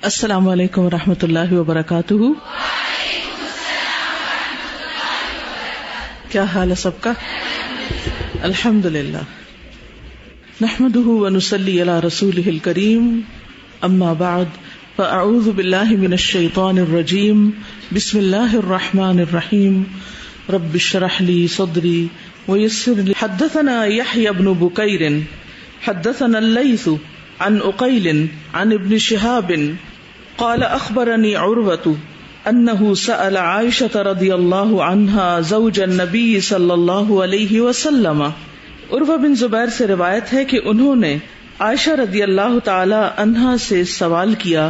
السلام علیکم ورحمۃ اللہ وبرکاتہ. کیا حال ہے سب کا؟ الحمد للہ. نحمده ونصلی علی رسولہ الکریم. اما بعد فاعوذ باللہ من الشیطان الرجیم. بسم اللہ الرحمن الرحیم. رب اشرح لی صدری ویسر لی. حدثنا یحیی بن بکیر حدثنا اللیث عن عقیل عن ابن شہاب قال اخبرني عروة انه سأل عائشة رضی اللہ عنها زوج النبی صلی اللہ علیہ وسلم. عروہ بن زبیر سے روایت ہے کہ انہوں نے عائشہ رضی اللہ تعالی عنہا سے سوال کیا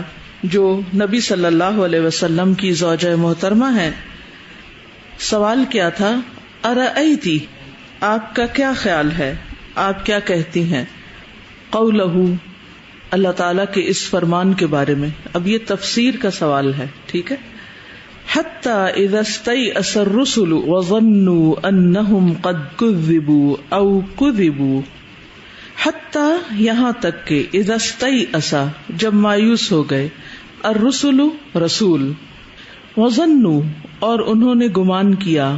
جو نبی صلی اللہ علیہ وسلم کی زوجہ محترمہ ہیں. سوال کیا تھا؟ ارأیتی، آپ کا کیا خیال ہے، آپ کیا کہتی ہیں، قولہ، اللہ تعالیٰ کے اس فرمان کے بارے میں. اب یہ تفسیر کا سوال ہے، ٹھیک ہے. حتی اذا استیأس الرسل وظنوا انہم قد کذبوا او کذبوا. حتی یہاں تک کہ اذا استیأس جب مایوس ہو گئے، الرسل رسول، وظنوا اور انہوں نے گمان کیا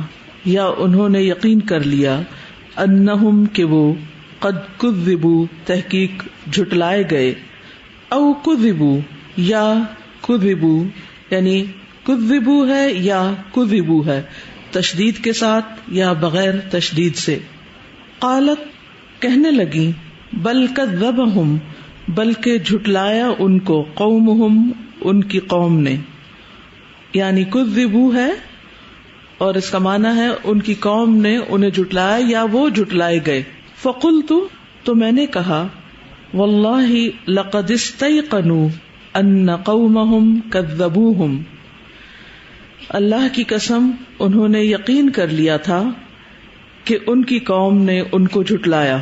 یا انہوں نے یقین کر لیا، انہم کہ وہ، قد کذبوا تحقیق جھٹلائے گئے، او کذبوا یا کذبوا یعنی کذبوا ہے یا کذبوا ہے، تشدید کے ساتھ یا بغیر تشدید سے. قالت کہنے لگی، بل کذبہم بلکہ جھٹلایا ان کو، قومہم ان کی قوم نے، یعنی کذبوا ہے اور اس کا معنی ہے ان کی قوم نے انہیں جھٹلایا یا وہ جھٹلائے گئے. فقلت تو میں نے کہا، واللہ لقد استیقنوا ان قومہم کذبوہم، اللہ کی قسم انہوں نے یقین کر لیا تھا کہ ان کی قوم نے ان کو جھٹلایا.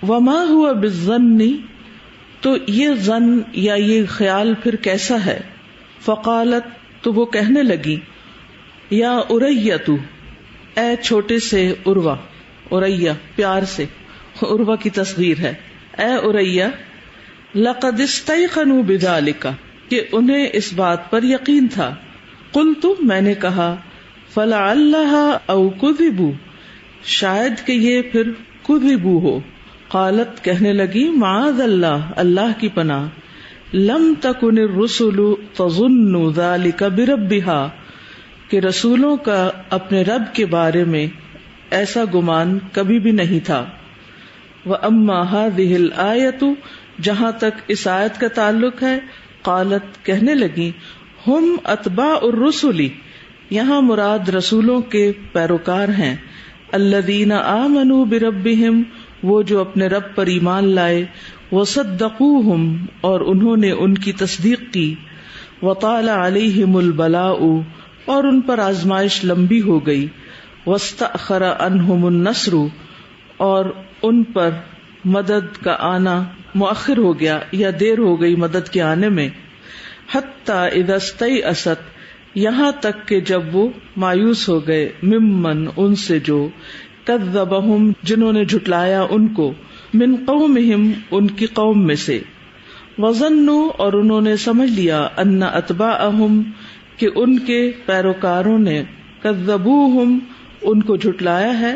وما ہوا بالظن، تو یہ ظن یا یہ خیال پھر کیسا ہے. فقالت تو وہ کہنے لگی، یا اریۃ، اے چھوٹے سے عروہ، اریہ پیار سے، عروہ کی تصغیر ہے، اے اریہ، لقد استیقنوا بذالک کہ انہیں اس بات پر یقین تھا. قلت میں نے کہا، فلعلها او کذبوا شاید کہ یہ پھر کذبوا ہو. قالت کہنے لگی، معاذ اللہ، اللہ کی پناہ، لم تکن الرسل تظن ذلک بربها کہ رسولوں کا اپنے رب کے بارے میں ایسا گمان کبھی بھی نہیں تھا. وَأَمَّا هَذِهِ الْآيَةُ جہاں تک اس آیت کا تعلق ہے، قالت کہنے لگی، ہم اتباع الرسل یہاں مراد رسولوں کے پیروکار ہیں، الذین آمنوا بربہم وہ جو اپنے رب پر ایمان لائے، وصدقوہم اور انہوں نے ان کی تصدیق کی، وطال علیہم البلاء اور ان پر آزمائش لمبی ہو گئی، واستأخر عنہم النصر اور ان پر مدد کا آنا مؤخر ہو گیا یا دیر ہو گئی مدد کے آنے میں. حتی اذا استیأست یہاں تک کہ جب وہ مایوس ہو گئے، ممن ان سے جو، کذبہم جنہوں نے جھٹلایا ان کو، من قومہم ان کی قوم میں سے، وظنوا اور انہوں نے سمجھ لیا، ان اتباعہم کہ ان کے پیروکاروں نے، کذبوہم ان کو جھٹلایا ہے.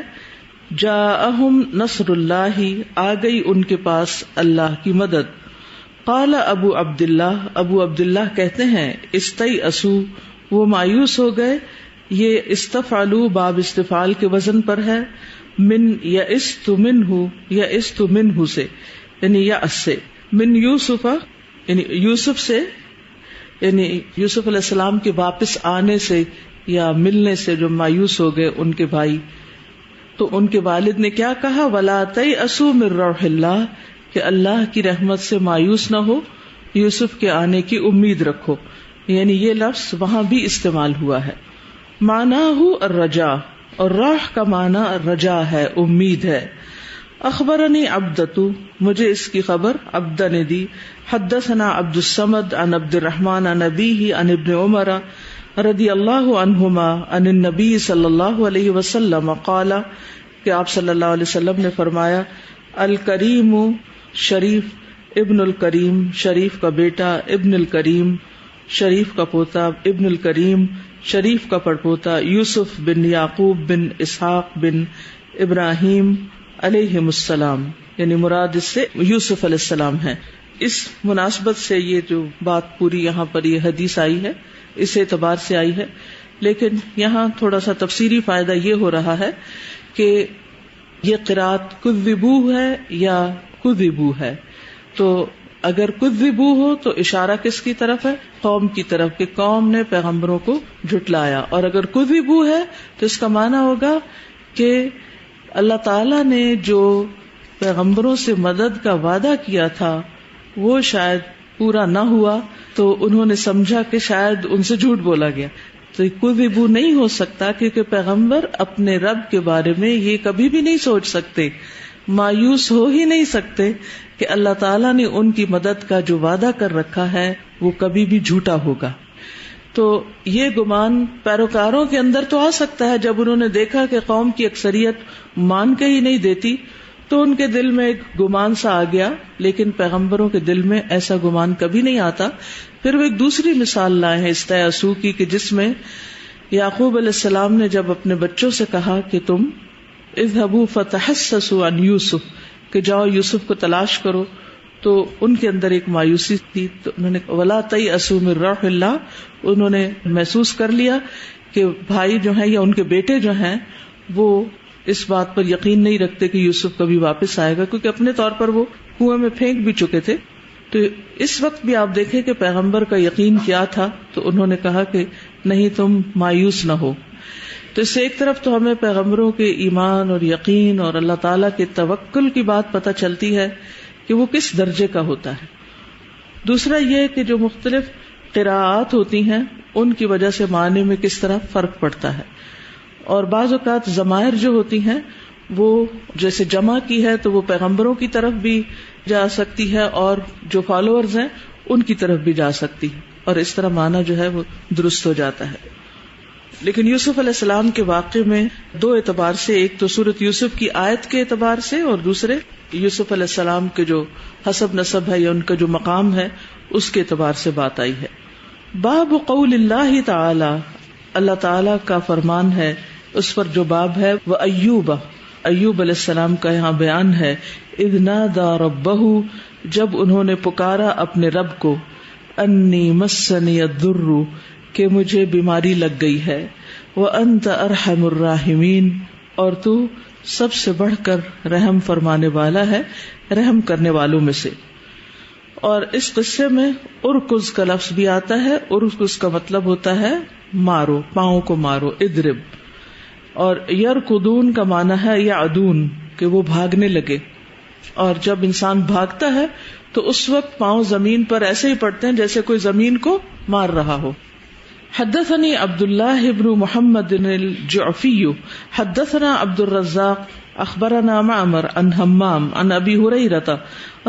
جاءہم نصر اللہ آ گئی ان کے پاس اللہ کی مدد. قال ابو عبداللہ کہتے ہیں، استیأسوا وہ مایوس ہو گئے. یہ استفعلوا باب استفعال کے وزن پر ہے، من یئست منہ سے یعنی یأس سے، من یوسف یعنی یوسف سے، یعنی یوسف علیہ السلام کے واپس آنے سے یا ملنے سے جو مایوس ہو گئے ان کے بھائی. تو ان کے والد نے کیا کہا، وَلَا تَيْأَسُوا مِن رَوْحِ اللَّهِ کہ اللہ کی رحمت سے مایوس نہ ہو، یوسف کے آنے کی امید رکھو. یعنی یہ لفظ وہاں بھی استعمال ہوا ہے. معناہ الرجاء اور راح کا معنی رجا ہے، امید ہے. اخبرنی عبدۃ مجھے اس کی خبر عبدہ نے دی. حدثنا عبد الصمد عن عبد الرحمن عن ابیہ عن ابن عمر رضی اللہ عنہما عن النبی صلی اللہ علیہ وسلم قال کہ آپ صلی اللہ علیہ وسلم نے فرمایا، الکریم شریف ابن الکریم شریف کا بیٹا، ابن الکریم شریف کا پوتا، ابن الکریم شریف کا پڑپوتا، یوسف بن یعقوب بن اسحاق بن ابراہیم علیہم السلام، یعنی مراد اس سے یوسف علیہ السلام ہے. اس مناسبت سے یہ جو بات پوری یہاں پر یہ حدیث آئی ہے اس اعتبار سے آئی ہے، لیکن یہاں تھوڑا سا تفسیری فائدہ یہ ہو رہا ہے کہ یہ قرات کذبو ہے یا کذبو ہے. تو اگر کذبو ہو تو اشارہ کس کی طرف ہے؟ قوم کی طرف، کہ قوم نے پیغمبروں کو جھٹلایا. اور اگر کذبو ہے تو اس کا معنی ہوگا کہ اللہ تعالی نے جو پیغمبروں سے مدد کا وعدہ کیا تھا وہ شاید پورا نہ ہوا، تو انہوں نے سمجھا کہ شاید ان سے جھوٹ بولا گیا. تو کذبو نہیں ہو سکتا، کیونکہ پیغمبر اپنے رب کے بارے میں یہ کبھی بھی نہیں سوچ سکتے، مایوس ہو ہی نہیں سکتے کہ اللہ تعالیٰ نے ان کی مدد کا جو وعدہ کر رکھا ہے وہ کبھی بھی جھوٹا ہوگا. تو یہ گمان پیروکاروں کے اندر تو آ سکتا ہے، جب انہوں نے دیکھا کہ قوم کی اکثریت مان کے ہی نہیں دیتی تو ان کے دل میں ایک گمان سا آ گیا، لیکن پیغمبروں کے دل میں ایسا گمان کبھی نہیں آتا. پھر وہ ایک دوسری مثال لائے ہیں اس تیاسو کی، کہ جس میں یعقوب علیہ السلام نے جب اپنے بچوں سے کہا کہ تم اذهبوا فتحسسوا عن یوسف، کہ جاؤ یوسف کو تلاش کرو، تو ان کے اندر ایک مایوسی تھی. تو انہوں نے ولا تیأسوا من روح اللہ، انہوں نے محسوس کر لیا کہ بھائی جو ہیں یا ان کے بیٹے جو ہیں وہ اس بات پر یقین نہیں رکھتے کہ یوسف کبھی واپس آئے گا، کیونکہ اپنے طور پر وہ کنویں میں پھینک بھی چکے تھے. تو اس وقت بھی آپ دیکھیں کہ پیغمبر کا یقین کیا تھا، تو انہوں نے کہا کہ نہیں تم مایوس نہ ہو. تو اس سے ایک طرف تو ہمیں پیغمبروں کے ایمان اور یقین اور اللہ تعالیٰ کے توکل کی بات پتہ چلتی ہے کہ وہ کس درجے کا ہوتا ہے. دوسرا یہ کہ جو مختلف قراءات ہوتی ہیں ان کی وجہ سے معنی میں کس طرح فرق پڑتا ہے. اور بعض اوقات ضمائر جو ہوتی ہیں وہ جیسے جمع کی ہے تو وہ پیغمبروں کی طرف بھی جا سکتی ہے اور جو فالوورز ہیں ان کی طرف بھی جا سکتی ہے، اور اس طرح معنی جو ہے وہ درست ہو جاتا ہے. لیکن یوسف علیہ السلام کے واقعے میں دو اعتبار سے، ایک تو سورۃ یوسف کی آیت کے اعتبار سے، اور دوسرے یوسف علیہ السلام کے جو حسب نسب ہے یا ان کا جو مقام ہے اس کے اعتبار سے بات آئی ہے. باب قول اللہ تعالی، اللہ تعالی کا فرمان ہے اس پر جو باب ہے. وہ ایوب علیہ السلام کا یہاں بیان ہے. اذ نادى ربہ، جب انہوں نے پکارا اپنے رب کو. انی مسنی الضر، کہ مجھے بیماری لگ گئی ہے. وانت ارحم الراحمین، اور تو سب سے بڑھ کر رحم فرمانے والا ہے رحم کرنے والوں میں سے. اور اس قصے میں ارکز کا لفظ بھی آتا ہے. ارکز کا مطلب ہوتا ہے مارو، پاؤں کو مارو، اضرب. اور یرکضون کا معنی ہے یعدون، کہ وہ بھاگنے لگے. اور جب انسان بھاگتا ہے تو اس وقت پاؤں زمین پر ایسے ہی پڑتے ہیں جیسے کوئی زمین کو مار رہا ہو. حدثني عبد الله بن محمد الجعفي حدثنا عبد الرزاق اخبرنا معمر عن همام عن ابي هريرة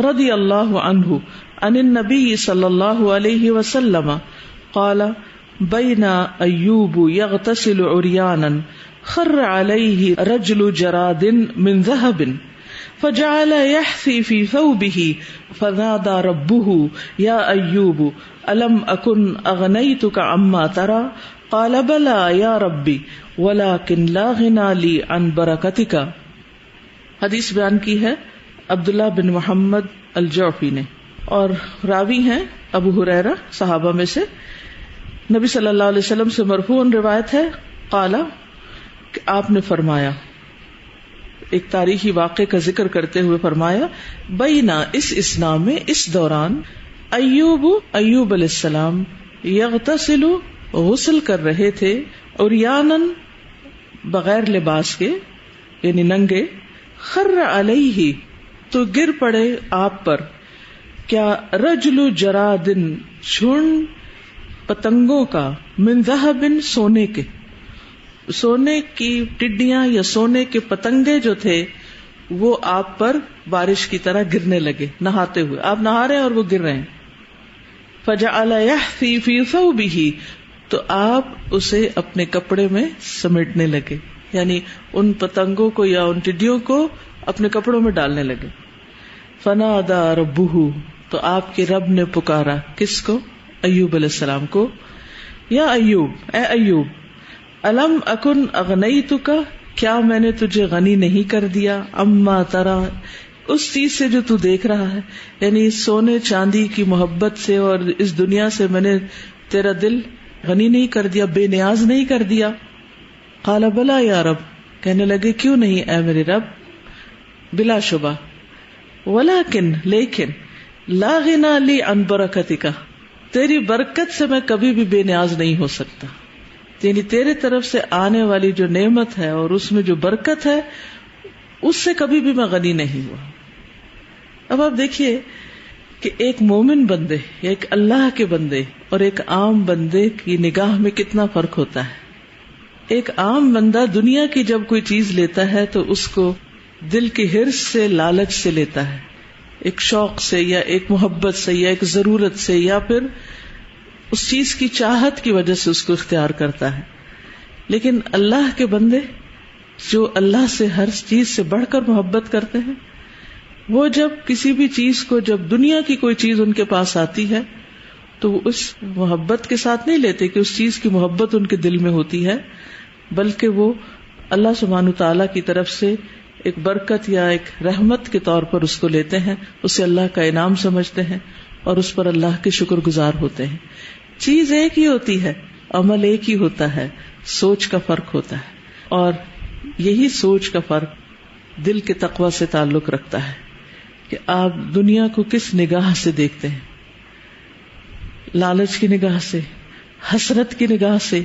رضي الله عنه عن النبي صلى الله عليه وسلم قال بين ايوب يغتسل عريانا خر عليه رجل جراد من ذهب فجعل يحثي في ثوبه فنادى ربه يا ايوب الم اكن اغنيتك عما ترى قال بلى يا ربي ولكن لا غنى لي عن بركتك. حدیث بیان کی ہے عبداللہ بن محمد الجعفی نے، اور راوی ہیں ابو ہریرہ صحابہ میں سے. نبی صلی اللہ علیہ وسلم سے مرفوعاً روایت ہے. قال، کہ آپ نے فرمایا، ایک تاریخی واقعے کا ذکر کرتے ہوئے فرمایا، بینا، اس اسنا میں، اس دوران، ایوب علیہ السلام یغتسل، غسل کر رہے تھے، عریانن، بغیر لباس کے، یعنی ننگے، خر علیہ، تو گر پڑے آپ پر، کیا، رجل جرادن، جھنڈ پتنگوں کا، من ذہب، سونے کے، سونے کی ٹڈیاں یا سونے کے پتنگے جو تھے وہ آپ پر بارش کی طرح گرنے لگے نہاتے ہوئے. آپ نہا رہے ہیں اور وہ گر رہے ہیں. فجعل يحثي في ثوبه، تو آپ اسے اپنے کپڑے میں سمیٹنے لگے، یعنی ان پتنگوں کو یا ان ٹڈیوں کو اپنے کپڑوں میں ڈالنے لگے. فنادى ربه، تو آپ کے رب نے پکارا کس کو؟ ایوب علیہ السلام کو. یا ایوب، اے ایوب، الم اکن اغنیتک، کیا میں نے تجھے غنی نہیں کر دیا، اما ترا، اس چیز سے جو تو دیکھ رہا ہے، یعنی سونے چاندی کی محبت سے اور اس دنیا سے میں نے تیرا دل غنی نہیں کر دیا، بے نیاز نہیں کر دیا. قال بلا یا رب، کہنے لگے کیوں نہیں اے میرے رب، بلا شبہ. ولیکن، لیکن، لا غنا لی عن برکتک، تیری برکت سے میں کبھی بھی بے نیاز نہیں ہو سکتا. یعنی تیرے طرف سے آنے والی جو نعمت ہے اور اس میں جو برکت ہے اس سے کبھی بھی میں غنی نہیں ہوا. اب آپ دیکھیے کہ ایک مومن بندے یا ایک اللہ کے بندے اور ایک عام بندے کی نگاہ میں کتنا فرق ہوتا ہے. ایک عام بندہ دنیا کی جب کوئی چیز لیتا ہے تو اس کو دل کی حرص سے، لالچ سے لیتا ہے، ایک شوق سے یا ایک محبت سے یا ایک ضرورت سے یا پھر اس چیز کی چاہت کی وجہ سے اس کو اختیار کرتا ہے. لیکن اللہ کے بندے جو اللہ سے ہر چیز سے بڑھ کر محبت کرتے ہیں، وہ جب کسی بھی چیز کو، جب دنیا کی کوئی چیز ان کے پاس آتی ہے تو وہ اس محبت کے ساتھ نہیں لیتے کہ اس چیز کی محبت ان کے دل میں ہوتی ہے، بلکہ وہ اللہ سبحانہ تعالیٰ کی طرف سے ایک برکت یا ایک رحمت کے طور پر اس کو لیتے ہیں، اسے اللہ کا انعام سمجھتے ہیں اور اس پر اللہ کے شکر گزار ہوتے ہیں. چیز ایک ہی ہوتی ہے، عمل ایک ہی ہوتا ہے، سوچ کا فرق ہوتا ہے. اور یہی سوچ کا فرق دل کے تقوی سے تعلق رکھتا ہے کہ آپ دنیا کو کس نگاہ سے دیکھتے ہیں. لالچ کی نگاہ سے، حسرت کی نگاہ سے،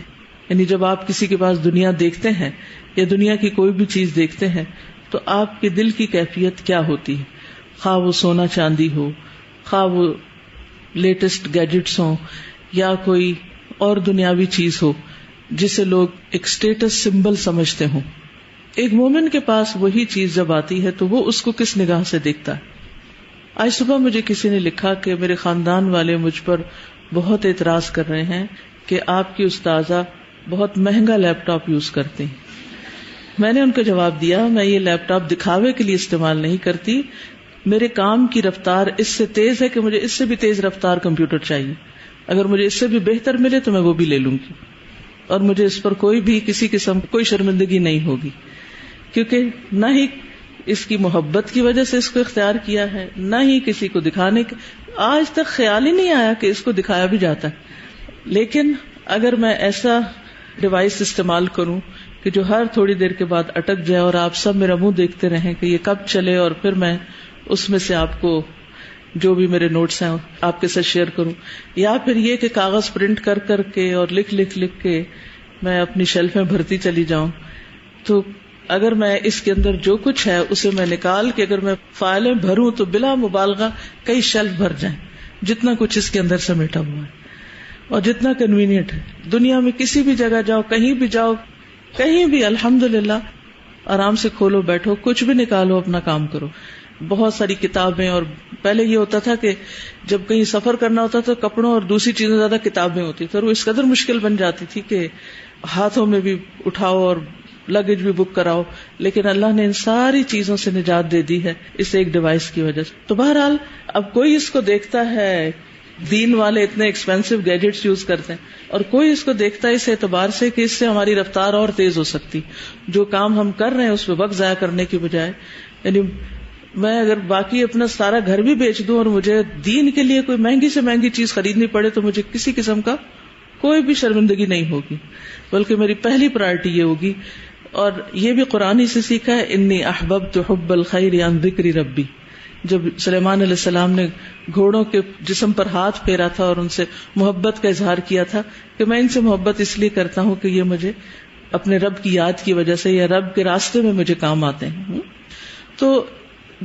یعنی جب آپ کسی کے پاس دنیا دیکھتے ہیں یا دنیا کی کوئی بھی چیز دیکھتے ہیں تو آپ کے دل کی کیفیت کیا ہوتی ہے، خواہ وہ سونا چاندی ہو، خواہ وہ لیٹسٹ گیجٹس ہوں یا کوئی اور دنیاوی چیز ہو جسے لوگ ایک اسٹیٹس سمبل سمجھتے ہوں. ایک مومن کے پاس وہی چیز جب آتی ہے تو وہ اس کو کس نگاہ سے دیکھتا ہے. آج صبح مجھے کسی نے لکھا کہ میرے خاندان والے مجھ پر بہت اعتراض کر رہے ہیں کہ آپ کی استاذہ بہت مہنگا لیپ ٹاپ یوز کرتی ہیں. میں نے ان کو جواب دیا، میں یہ لیپ ٹاپ دکھاوے کے لیے استعمال نہیں کرتی، میرے کام کی رفتار اس سے تیز ہے کہ مجھے اس سے بھی تیز رفتار کمپیوٹر چاہیے. اگر مجھے اس سے بھی بہتر ملے تو میں وہ بھی لے لوں گی، اور مجھے اس پر کوئی بھی کسی قسم کوئی شرمندگی نہیں ہوگی، کیونکہ نہ ہی اس کی محبت کی وجہ سے اس کو اختیار کیا ہے، نہ ہی کسی کو دکھانے کا. آج تک خیال ہی نہیں آیا کہ اس کو دکھایا بھی جاتا ہے. لیکن اگر میں ایسا ڈیوائس استعمال کروں کہ جو ہر تھوڑی دیر کے بعد اٹک جائے اور آپ سب میرا منہ دیکھتے رہیں کہ یہ کب چلے، اور پھر میں اس میں سے آپ کو جو بھی میرے نوٹس ہیں آپ کے ساتھ شیئر کروں، یا پھر یہ کہ کاغذ پرنٹ کر کر کے اور لکھ کے میں اپنی شیلف میں بھرتی چلی جاؤں، تو اگر میں اس کے اندر جو کچھ ہے اسے میں نکال کے اگر میں فائلیں بھروں تو بلا مبالغہ کئی شیلف بھر جائیں، جتنا کچھ اس کے اندر سمیٹا ہوا ہے اور جتنا کنوینئنٹ ہے. دنیا میں کسی بھی جگہ جاؤ، کہیں بھی جاؤ، کہیں بھی الحمدللہ آرام سے کھولو بیٹھو، کچھ بھی نکالو، اپنا کام کرو. بہت ساری کتابیں، اور پہلے یہ ہوتا تھا کہ جب کہیں سفر کرنا ہوتا تو کپڑوں اور دوسری چیزیں زیادہ کتابیں ہوتی تھی، اور وہ اس قدر مشکل بن جاتی تھی کہ ہاتھوں میں بھی اٹھاؤ اور لگیج بھی بک کراؤ. لیکن اللہ نے ان ساری چیزوں سے نجات دے دی ہے اس ایک ڈیوائس کی وجہ سے. تو بہرحال اب کوئی اس کو دیکھتا ہے، دین والے اتنے ایکسپینسو گیجٹس یوز کرتے ہیں، اور کوئی اس کو دیکھتا ہے اس اعتبار سے کہ اس سے ہماری رفتار اور تیز ہو سکتی، جو کام ہم کر رہے ہیں اس پہ وقت ضائع کرنے کی بجائے. یعنی میں اگر باقی اپنا سارا گھر بھی بیچ دوں اور مجھے دین کے لیے کوئی مہنگی سے مہنگی چیز خریدنی پڑے تو مجھے کسی قسم کا کوئی بھی شرمندگی نہیں ہوگی، بلکہ میری پہلی پرائرٹی یہ ہوگی. اور یہ بھی قرآن ہی سے سیکھا ہے، انی احببت حب الخیر عن ذکر ربی. جب سلیمان علیہ السلام نے گھوڑوں کے جسم پر ہاتھ پھیرا تھا اور ان سے محبت کا اظہار کیا تھا کہ میں ان سے محبت اس لیے کرتا ہوں کہ یہ مجھے اپنے رب کی یاد کی وجہ سے یا رب کے راستے میں مجھے کام آتے ہیں. تو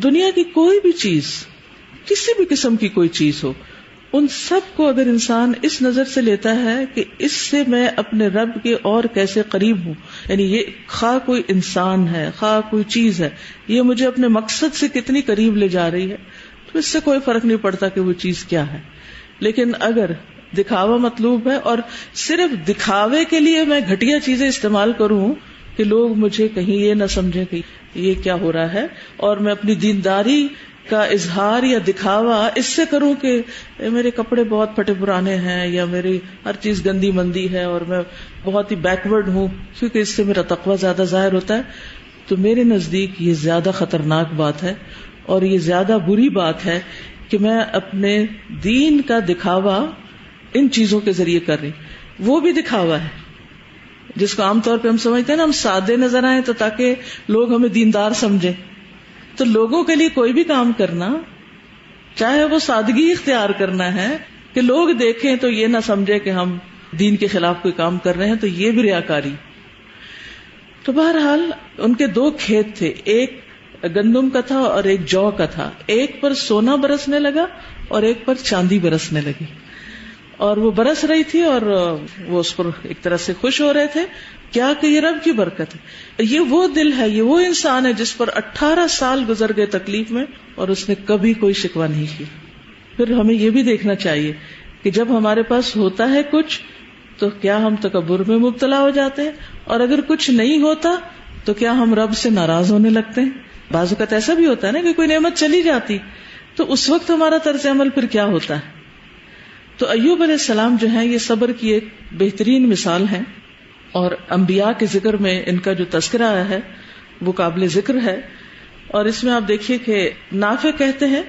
دنیا کی کوئی بھی چیز، کسی بھی قسم کی کوئی چیز ہو، ان سب کو اگر انسان اس نظر سے لیتا ہے کہ اس سے میں اپنے رب کے اور کیسے قریب ہوں، یعنی یہ خواہ کوئی انسان ہے خواہ کوئی چیز ہے، یہ مجھے اپنے مقصد سے کتنی قریب لے جا رہی ہے، تو اس سے کوئی فرق نہیں پڑتا کہ وہ چیز کیا ہے. لیکن اگر دکھاوا مطلوب ہے اور صرف دکھاوے کے لیے میں گھٹیا چیزیں استعمال کروں کہ لوگ مجھے کہیں یہ نہ سمجھیں کہ یہ کیا ہو رہا ہے، اور میں اپنی دینداری کا اظہار یا دکھاوا اس سے کروں کہ میرے کپڑے بہت پھٹے پرانے ہیں یا میری ہر چیز گندی مندی ہے اور میں بہت ہی بیکورڈ ہوں کیونکہ اس سے میرا تقوی زیادہ ظاہر ہوتا ہے، تو میرے نزدیک یہ زیادہ خطرناک بات ہے اور یہ زیادہ بری بات ہے کہ میں اپنے دین کا دکھاوا ان چیزوں کے ذریعے کر رہی. وہ بھی دکھاوا ہے جس کو عام طور پہ ہم سمجھتے ہیں نا، ہم سادے نظر آئیں تو تاکہ لوگ ہمیں دیندار سمجھیں. تو لوگوں کے لیے کوئی بھی کام کرنا، چاہے وہ سادگی اختیار کرنا ہے کہ لوگ دیکھیں تو یہ نہ سمجھے کہ ہم دین کے خلاف کوئی کام کر رہے ہیں، تو یہ بھی ریاکاری. تو بہرحال ان کے 2 کھیت تھے، ایک گندم کا تھا اور ایک جو کا تھا. ایک پر سونا برسنے لگا اور ایک پر چاندی برسنے لگی، اور وہ برس رہی تھی اور وہ اس پر ایک طرح سے خوش ہو رہے تھے. کیا کہ یہ رب کی برکت ہے. یہ وہ دل ہے، یہ وہ انسان ہے جس پر 18 سال گزر گئے تکلیف میں اور اس نے کبھی کوئی شکوہ نہیں کی. پھر ہمیں یہ بھی دیکھنا چاہیے کہ جب ہمارے پاس ہوتا ہے کچھ تو کیا ہم تکبر میں مبتلا ہو جاتے ہیں، اور اگر کچھ نہیں ہوتا تو کیا ہم رب سے ناراض ہونے لگتے ہیں. بعض اوقات ایسا بھی ہوتا ہے نا کہ کوئی نعمت چلی جاتی تو اس وقت ہمارا طرز عمل پھر کیا ہوتا ہے. تو ایوب علیہ السلام جو ہیں یہ صبر کی ایک بہترین مثال ہے، اور انبیاء کے ذکر میں ان کا جو تذکرہ آیا ہے وہ قابل ذکر ہے. اور اس میں آپ دیکھیے کہ نافع کہتے ہیں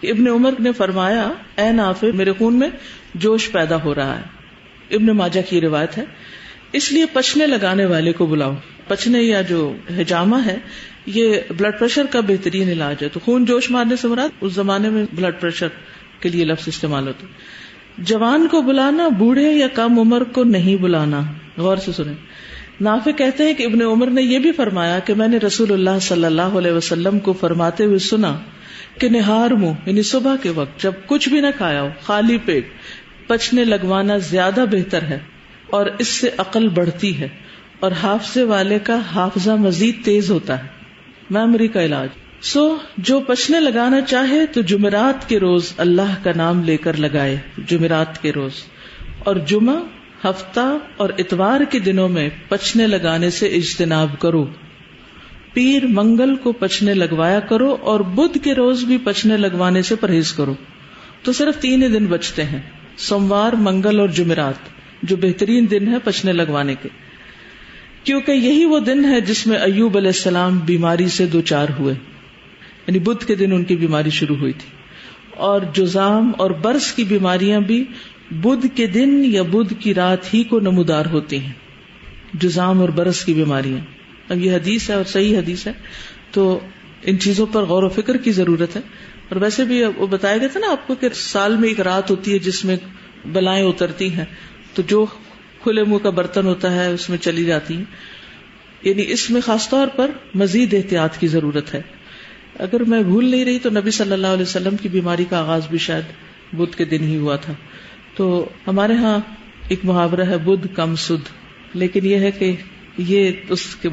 کہ ابن عمر نے فرمایا، اے نافع میرے خون میں جوش پیدا ہو رہا ہے. ابن ماجہ کی روایت ہے. اس لیے پچنے لگانے والے کو بلاؤ. پچنے یا جو حجامہ ہے یہ بلڈ پریشر کا بہترین علاج ہے. تو خون جوش مارنے سے مراد اس زمانے میں بلڈ پریشر کے لیے لفظ استعمال ہوتا ہے. جوان کو بلانا، بوڑھے یا کم عمر کو نہیں بلانا. غور سے سنیں. نافع کہتے ہیں کہ ابن عمر نے یہ بھی فرمایا کہ میں نے رسول اللہ صلی اللہ علیہ وسلم کو فرماتے ہوئے سنا کہ نہار منہ یعنی صبح کے وقت جب کچھ بھی نہ کھایا ہو، خالی پیٹ پچنے لگوانا زیادہ بہتر ہے اور اس سے عقل بڑھتی ہے اور حافظے والے کا حافظہ مزید تیز ہوتا ہے. میموری کا علاج. جو پچنے لگانا چاہے تو جمعرات کے روز اللہ کا نام لے کر لگائے. جمعرات کے روز اور جمعہ، ہفتہ اور اتوار کے دنوں میں پچنے لگانے سے اجتناب کرو. پیر منگل کو پچنے لگوایا کرو اور بدھ کے روز بھی پچنے لگوانے سے پرہیز کرو. تو صرف 3 ہی دن بچتے ہیں، سوموار، منگل اور جمعرات، جو بہترین دن ہے پچنے لگوانے کے، کیونکہ یہی وہ دن ہے جس میں ایوب علیہ السلام بیماری سے دوچار ہوئے. یعنی بدھ کے دن ان کی بیماری شروع ہوئی تھی. اور جزام اور برس کی بیماریاں بھی بدھ کے دن یا بدھ کی رات ہی کو نمودار ہوتی ہیں. جزام اور برس کی بیماریاں. اب یہ حدیث ہے اور صحیح حدیث ہے، تو ان چیزوں پر غور و فکر کی ضرورت ہے. اور ویسے بھی وہ بتایا گیا تھا نا آپ کو کہ سال میں ایک رات ہوتی ہے جس میں بلائیں اترتی ہیں، تو جو کھلے منہ کا برتن ہوتا ہے اس میں چلی جاتی ہیں. یعنی اس میں خاص طور پر مزید احتیاط کی ضرورت ہے. اگر میں بھول نہیں رہی تو نبی صلی اللہ علیہ وسلم کی بیماری کا آغاز بھی شاید بدھ کے دن ہی ہوا تھا. تو ہمارے ہاں ایک محاورہ ہے بدھ کم سدھ، لیکن یہ ہے کہ یہ اس کے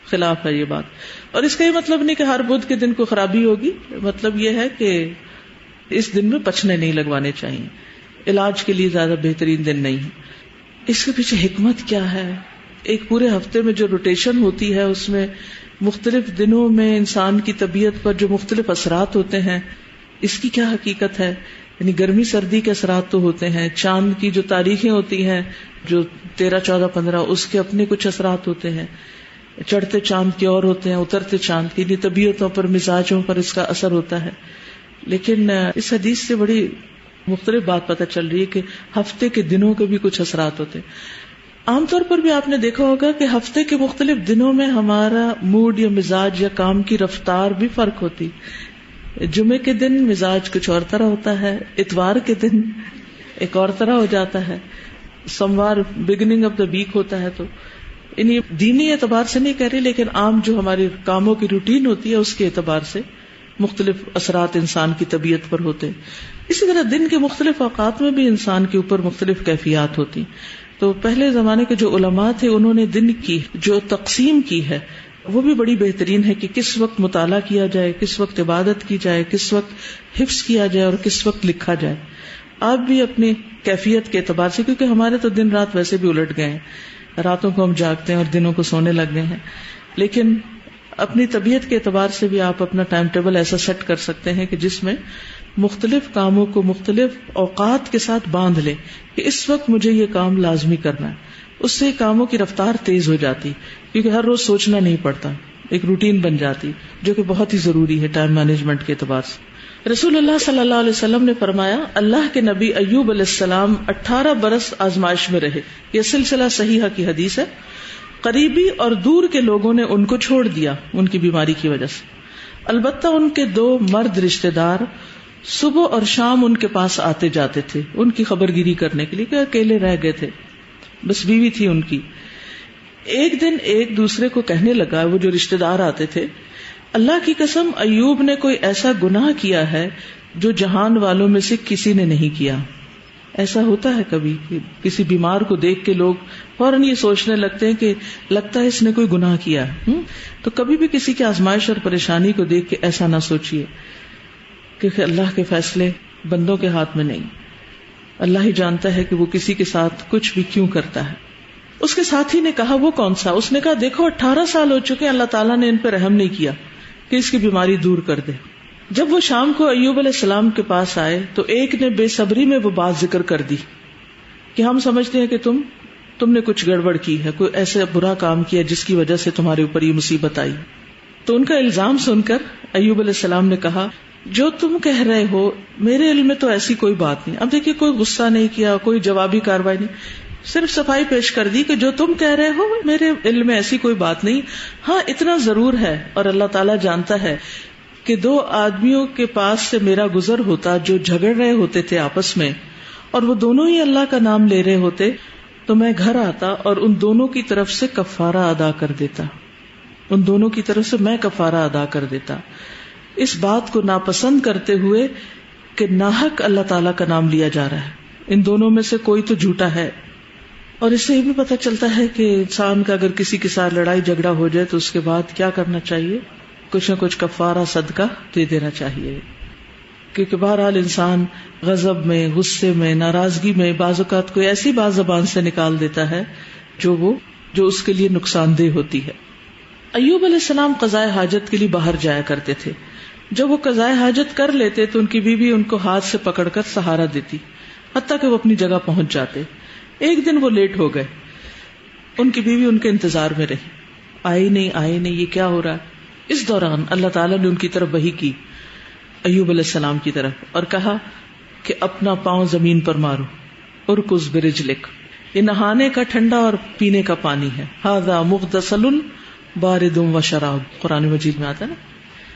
خلاف ہے یہ بات. اور اس کا یہ مطلب نہیں کہ ہر بدھ کے دن کو خرابی ہوگی، مطلب یہ ہے کہ اس دن میں پچنے نہیں لگوانے چاہیے. علاج کے لیے زیادہ بہترین دن نہیں ہے. اس کے پیچھے حکمت کیا ہے؟ ایک پورے ہفتے میں جو روٹیشن ہوتی ہے اس میں مختلف دنوں میں انسان کی طبیعت پر جو مختلف اثرات ہوتے ہیں، اس کی کیا حقیقت ہے؟ یعنی گرمی سردی کے اثرات تو ہوتے ہیں، چاند کی جو تاریخیں ہوتی ہیں جو 13, 14, 15 اس کے اپنے کچھ اثرات ہوتے ہیں. چڑھتے چاند کے اور ہوتے ہیں، اترتے چاند کی طبیعتوں پر، مزاجوں پر اس کا اثر ہوتا ہے. لیکن اس حدیث سے بڑی مختلف بات پتہ چل رہی ہے کہ ہفتے کے دنوں کے بھی کچھ اثرات ہوتے ہیں. عام طور پر بھی آپ نے دیکھا ہوگا کہ ہفتے کے مختلف دنوں میں ہمارا موڈ یا مزاج یا کام کی رفتار بھی فرق ہوتی. جمعے کے دن مزاج کچھ اور طرح ہوتا ہے، اتوار کے دن ایک اور طرح ہو جاتا ہے، سوموار بگننگ آف دا ویک ہوتا ہے. تو یعنی دینی اعتبار سے نہیں کہہ رہی، لیکن عام جو ہماری کاموں کی روٹین ہوتی ہے اس کے اعتبار سے مختلف اثرات انسان کی طبیعت پر ہوتے ہیں. اسی طرح دن کے مختلف اوقات میں بھی انسان کے اوپر مختلف کیفیات ہوتی. تو پہلے زمانے کے جو علماء تھے انہوں نے دن کی جو تقسیم کی ہے وہ بھی بڑی بہترین ہے کہ کس وقت مطالعہ کیا جائے، کس وقت عبادت کی جائے، کس وقت حفظ کیا جائے اور کس وقت لکھا جائے. آپ بھی اپنی کیفیت کے اعتبار سے، کیونکہ ہمارے تو دن رات ویسے بھی الٹ گئے ہیں، راتوں کو ہم جاگتے ہیں اور دنوں کو سونے لگ گئے ہیں، لیکن اپنی طبیعت کے اعتبار سے بھی آپ اپنا ٹائم ٹیبل ایسا سیٹ کر سکتے ہیں کہ جس میں مختلف کاموں کو مختلف اوقات کے ساتھ باندھ لیں کہ اس وقت مجھے یہ کام لازمی کرنا ہے. اس سے کاموں کی رفتار تیز ہو جاتی کیونکہ ہر روز سوچنا نہیں پڑتا, ایک روٹین بن جاتی جو کہ بہت ہی ضروری ہے ٹائم مینجمنٹ کے اعتبار سے. رسول اللہ صلی اللہ علیہ وسلم نے فرمایا, اللہ کے نبی ایوب علیہ السلام 18 برس آزمائش میں رہے. یہ سلسلہ صحیحہ کی حدیث ہے. قریبی اور دور کے لوگوں نے ان کو چھوڑ دیا ان کی بیماری کی وجہ سے. البتہ ان کے 2 مرد رشتہ دار صبح اور شام ان کے پاس آتے جاتے تھے ان کی خبر گیری کرنے کے لیے کہ اکیلے رہ گئے تھے, بس بیوی تھی ان کی. ایک دن ایک دوسرے کو کہنے لگا, وہ جو رشتہ دار آتے تھے, اللہ کی قسم ایوب نے کوئی ایسا گناہ کیا ہے جو جہان والوں میں سے کسی نے نہیں کیا. ایسا ہوتا ہے کبھی کہ کسی بیمار کو دیکھ کے لوگ فوراً یہ سوچنے لگتے ہیں کہ لگتا ہے اس نے کوئی گناہ کیا ہے. تو کبھی بھی کسی کی آزمائش اور پریشانی کو دیکھ کے ایسا نہ سوچیے, کیونکہ اللہ کے فیصلے بندوں کے ہاتھ میں نہیں. اللہ ہی جانتا ہے کہ وہ کسی کے ساتھ کچھ بھی کیوں کرتا ہے. اس کے ساتھی نے کہا, وہ کون سا؟ اس نے کہا, دیکھو 18 سال ہو چکے, اللہ تعالیٰ نے ان پہ رحم نہیں کیا کہ اس کی بیماری دور کر دے. جب وہ شام کو ایوب علیہ السلام کے پاس آئے تو ایک نے بے صبری میں وہ بات ذکر کر دی کہ ہم سمجھتے ہیں کہ تم نے کچھ گڑبڑ کی ہے, کوئی ایسا برا کام کیا جس کی وجہ سے تمہارے اوپر یہ مصیبت آئی. تو ان کا الزام سن کر ایوب علیہ السلام نے کہا, جو تم کہہ رہے ہو میرے علم میں تو ایسی کوئی بات نہیں. اب دیکھیے, کوئی غصہ نہیں کیا, کوئی جوابی کارروائی نہیں, صرف صفائی پیش کر دی کہ جو تم کہہ رہے ہو میرے علم میں ایسی کوئی بات نہیں. ہاں اتنا ضرور ہے, اور اللہ تعالیٰ جانتا ہے کہ 2 آدمیوں کے پاس سے میرا گزر ہوتا جو جھگڑ رہے ہوتے تھے آپس میں, اور وہ دونوں ہی اللہ کا نام لے رہے ہوتے, تو میں گھر آتا اور ان دونوں کی طرف سے کفارہ ادا کر دیتا. ان دونوں کی طرف سے میں کفارہ ادا کر دیتا, اس بات کو ناپسند کرتے ہوئے کہ ناحق اللہ تعالیٰ کا نام لیا جا رہا ہے. ان دونوں میں سے کوئی تو جھوٹا ہے. اور اس سے یہ بھی پتہ چلتا ہے کہ انسان کا اگر کسی کے ساتھ لڑائی جھگڑا ہو جائے تو اس کے بعد کیا کرنا چاہیے, کچھ نہ کچھ کفارہ صدقہ دے دینا چاہیے. کیونکہ بہرحال انسان غضب میں, غصے میں, ناراضگی میں بعض اوقات کوئی ایسی بات زبان سے نکال دیتا ہے جو اس کے لیے نقصان دہ ہوتی ہے. ایوب علیہ السلام قضائے حاجت کے لیے باہر جایا کرتے تھے. جب وہ قضائے حاجت کر لیتے تو ان کی بیوی ان کو ہاتھ سے پکڑ کر سہارا دیتی حتیٰ کہ وہ اپنی جگہ پہنچ جاتے. ایک دن وہ لیٹ ہو گئے, ان کی بیوی ان کے انتظار میں رہی, آئی نہیں, یہ کیا ہو رہا ہے. اس دوران اللہ تعالیٰ نے ان کی طرف وحی کی, ایوب علیہ السلام کی طرف, اور کہا کہ اپنا پاؤں زمین پر مارو, ارکض برجلک. یہ نہانے کا ٹھنڈا اور پینے کا پانی ہے. ھذا مغتسل بارد و شراب, قرآن مجید میں آتا ہے نا.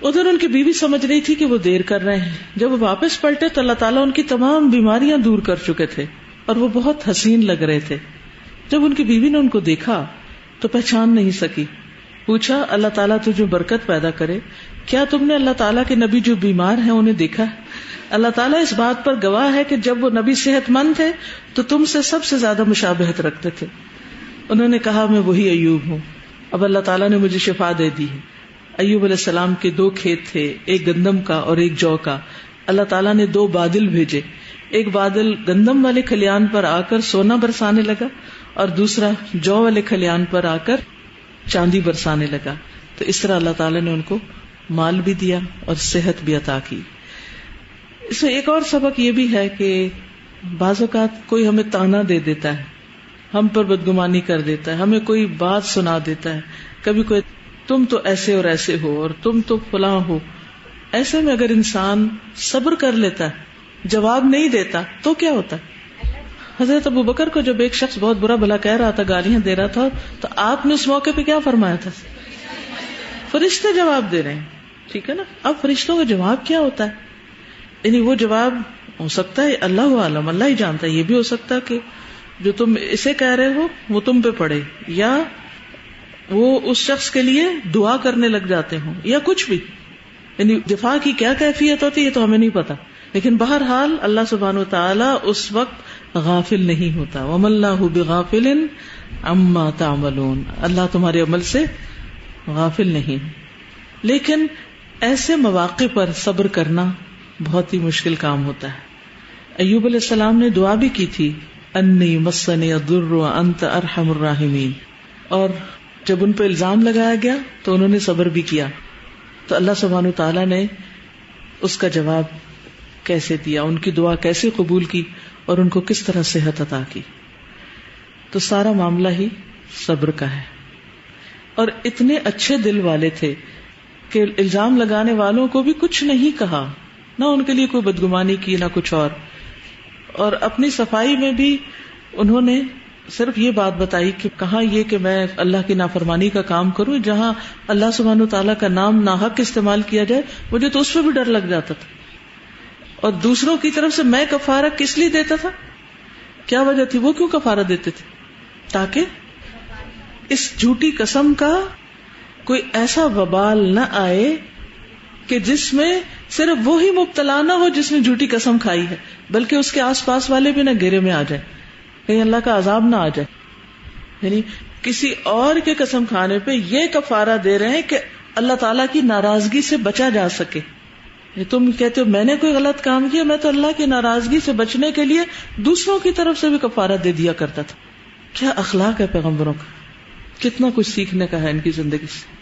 ادھر ان کی بیوی سمجھ رہی تھی کہ وہ دیر کر رہے ہیں. جب وہ واپس پلٹے تو اللہ تعالیٰ ان کی تمام بیماریاں دور کر چکے تھے اور وہ بہت حسین لگ رہے تھے. جب ان کی بیوی نے ان کو دیکھا تو پہچان نہیں سکی. پوچھا, اللہ تعالیٰ تجھے برکت پیدا کرے, کیا تم نے اللہ تعالیٰ کے نبی جو بیمار ہیں انہیں دیکھا ہے؟ اللہ تعالیٰ اس بات پر گواہ ہے کہ جب وہ نبی صحت مند تھے تو تم سے سب سے زیادہ مشابہت رکھتے تھے. انہوں نے کہا, میں وہی ایوب ہوں, اب اللہ تعالیٰ نے مجھے شفا دے دی ہے. ایوب علیہ السلام کے 2 کھیت تھے, ایک گندم کا اور ایک جو کا. اللہ تعالیٰ نے 2 بادل بھیجے, ایک بادل گندم والے کھلیان پر آ کر سونا برسانے لگا اور دوسرا جو والے کھلیان پر آ کر چاندی برسانے لگا. تو اس طرح اللہ تعالیٰ نے ان کو مال بھی دیا اور صحت بھی عطا کی. اس میں ایک اور سبق یہ بھی ہے کہ بعض اوقات کوئی ہمیں تانا دے دیتا ہے, ہم پر بدگمانی کر دیتا ہے, ہمیں کوئی بات سنا دیتا ہے, کبھی کوئی تم تو ایسے اور ایسے ہو اور تم تو فلاں ہو. ایسے میں اگر انسان صبر کر لیتا ہے, جواب نہیں دیتا, تو کیا ہوتا ہے. حضرت ابو بکر کو جب ایک شخص بہت برا بھلا کہہ رہا تھا, گالیاں دے رہا تھا, تو آپ نے اس موقع پہ کیا فرمایا تھا؟ فرشتے جواب دے رہے ہیں, ٹھیک ہے نا. اب فرشتوں کا جواب کیا ہوتا ہے؟ یعنی وہ جواب ہو سکتا ہے اللہ عالم, اللہ ہی جانتا ہے. یہ بھی ہو سکتا ہے کہ جو تم اسے کہہ رہے ہو وہ تم پہ پڑے, یا وہ اس شخص کے لیے دعا کرنے لگ جاتے ہوں, یا کچھ بھی. یعنی دفاع کی کیا کیفیت ہوتی ہے یہ تو ہمیں نہیں پتا, لیکن بہرحال اللہ سبحانہ وتعالی اس وقت غافل نہیں ہوتا. وَمَا اللَّهُ بِغَافِلٍ عَمَّا تَعْمَلُونَ, اللہ تمہارے عمل سے غافل نہیں. لیکن ایسے مواقع پر صبر کرنا بہت ہی مشکل کام ہوتا ہے. ایوب علیہ السلام نے دعا بھی کی تھی, انی مسنی الضر وانت ارحم الراحمین, اور جب ان پہ الزام لگایا گیا تو انہوں نے صبر بھی کیا. تو اللہ سبحانہ تعالیٰ نے اس کا جواب کیسے دیا، ان کی دعا کیسے قبول کی اور ان کو کس طرح صحت عطا کی. تو سارا معاملہ ہی صبر کا ہے. اور اتنے اچھے دل والے تھے کہ الزام لگانے والوں کو بھی کچھ نہیں کہا، نہ ان کے لیے کوئی بدگمانی کی، نہ کچھ اور اپنی صفائی میں بھی انہوں نے صرف یہ بات بتائی کہ کہاں یہ کہ میں اللہ کی نافرمانی کا کام کروں جہاں اللہ سبحانہ تعالیٰ کا نام ناحق استعمال کیا جائے، مجھے تو اس پہ بھی ڈر لگ جاتا تھا. اور دوسروں کی طرف سے میں کفارہ کس لیے دیتا تھا، کیا وجہ تھی، وہ کیوں کفارہ دیتے تھے؟ تاکہ اس جھوٹی قسم کا کوئی ایسا وبال نہ آئے کہ جس میں صرف وہی مبتلا نہ ہو جس نے جھوٹی قسم کھائی ہے، بلکہ اس کے آس پاس والے بھی نہ گھیرے میں آ جائیں، کہیں اللہ کا عذاب نہ آ جائے. یعنی کسی اور کے قسم کھانے پہ یہ کفارہ دے رہے ہیں کہ اللہ تعالیٰ کی ناراضگی سے بچا جا سکے. تم کہتے ہو میں نے کوئی غلط کام کیا، میں تو اللہ کی ناراضگی سے بچنے کے لیے دوسروں کی طرف سے بھی کفارہ دے دیا کرتا تھا. کیا اخلاق ہے پیغمبروں کا، کتنا کچھ سیکھنے کا ہے ان کی زندگی سے.